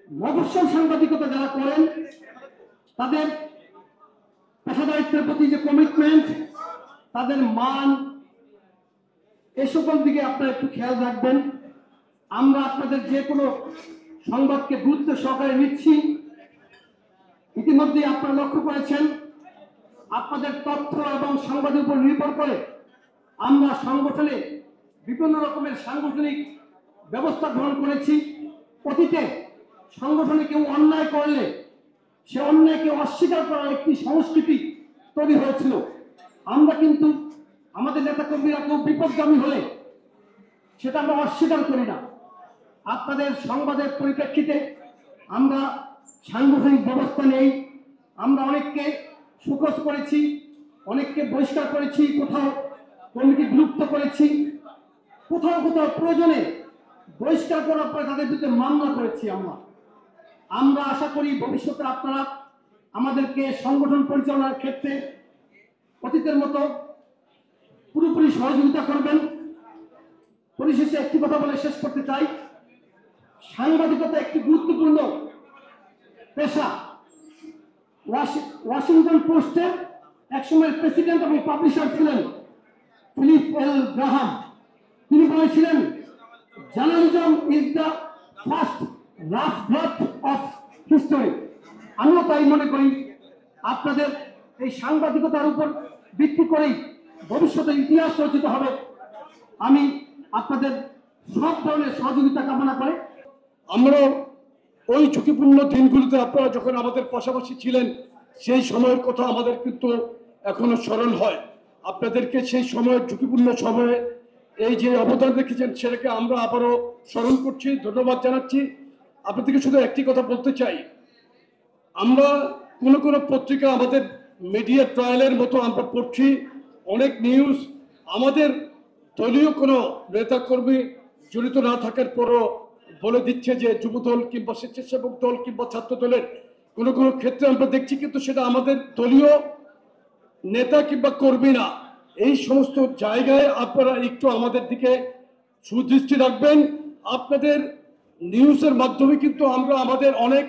মফস্বল সাংবাদিকতা যারা করেন তাদের পেশাদারিত্বের প্রতি যে কমিটমেন্ট, তাদের মান, এ সকল দিকে আপনারা একটু খেয়াল রাখবেন। আমরা আপনাদের যে কোনো সংবাদকে গুরুত্ব সহকারে নিচ্ছি। ইতিমধ্যে আপনারা লক্ষ্য করেছেন আপনাদের তথ্য এবং সংবাদের উপর নির্ভর করে আমরা সংগঠনে বিভিন্ন রকমের সাংগঠনিক ব্যবস্থা গ্রহণ করেছি। অতীতে সংগঠনে কেউ অন্যায় করলে সে অন্যায়কে অস্বীকার করার একটি সংস্কৃতি তৈরি হয়েছিল। আমরা কিন্তু আমাদের নেতাকর্মীরা কেউ বিপদগামী হলে সেটা আমরা অস্বীকার করি না। আপনাদের সংবাদের পরিপ্রেক্ষিতে আমরা সাংগঠনিক ব্যবস্থা নেই। আমরা অনেককে সুকোচ করেছি, অনেককে বহিষ্কার করেছি, কোথাও কমিটি বিলুপ্ত করেছি, কোথাও কোথাও প্রয়োজনে বহিষ্কার করার পরে তাদের বিরুদ্ধে মামলা করেছি। আমরা আশা করি ভবিষ্যতে আপনারা আমাদেরকে সংগঠন পরিচালনার ক্ষেত্রে অতীতের মতো পুরোপুরি সহযোগিতা করবেন। পরিশেষে একটি কথা বলে শেষ করতে চাই, সাংবাদিকতা একটি গুরুত্বপূর্ণ পেশা। ওয়াশিংটন পোস্টের একসময়ের প্রেসিডেন্ট এবং পাবলিশার ছিলেন ফিলিপ এল গ্রাহাম। তিনি বলেছিলেন, journalism is the first rough draft of history. আমিও তাই মনে করি। আপনাদের এই সাংবাদিকতার উপর ভিত্তি করেই ভবিষ্যতে ইতিহাস রচিত হবে। আমি আপনাদের সব ধরনের সহযোগিতা কামনা করে আমরা ওই ঝুঁকিপূর্ণ দিনগুলিতে আপনারা যখন আমাদের পাশাপাশি ছিলেন সেই সময়ের কথা আমাদের কিন্তু এখনো স্মরণ হয়। আপনাদেরকে সেই সময়ের ঝুঁকিপূর্ণ সময়ে এই যে অবদান রেখেছেন সেটাকে আমরা আবারও স্মরণ করছি, ধন্যবাদ জানাচ্ছি। আপনাদেরকে শুধু একটি কথা বলতে চাই, আমরা কোনো কোনো পত্রিকা আমাদের মিডিয়া ট্রায়ালের মতো আমরা পড়ছি, অনেক নিউজ আমাদের দলীয় কোনো নেতাকর্মী জড়িত না থাকার পরও বলে দিচ্ছে যে যুবদল কিংবা স্বেচ্ছাসেবক দল কিংবা ছাত্র দলের কোনো কোনো ক্ষেত্রে আমরা দেখছি, কিন্তু সেটা আমাদের দলীয় নেতা কিংবা কর্মী না। এই সমস্ত জায়গায় আপনারা একটু আমাদের দিকে সুদৃষ্টি রাখবেন। আপনাদের নিউজের মাধ্যমে কিন্তু আমরা আমাদের অনেক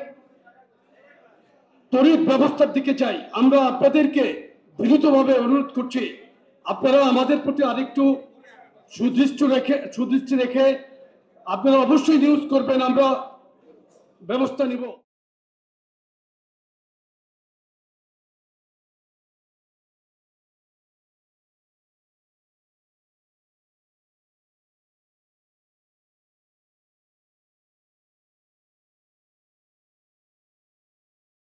তড়িৎ ব্যবস্থার দিকে চাই। আমরা আপনাদেরকে বিনীতভাবে অনুরোধ করছি, আপনারা আমাদের প্রতি আরেকটু সুদৃষ্টি রেখে আপনারা অবশ্যই নিউজ করবেন, আমরা ব্যবস্থা নিব।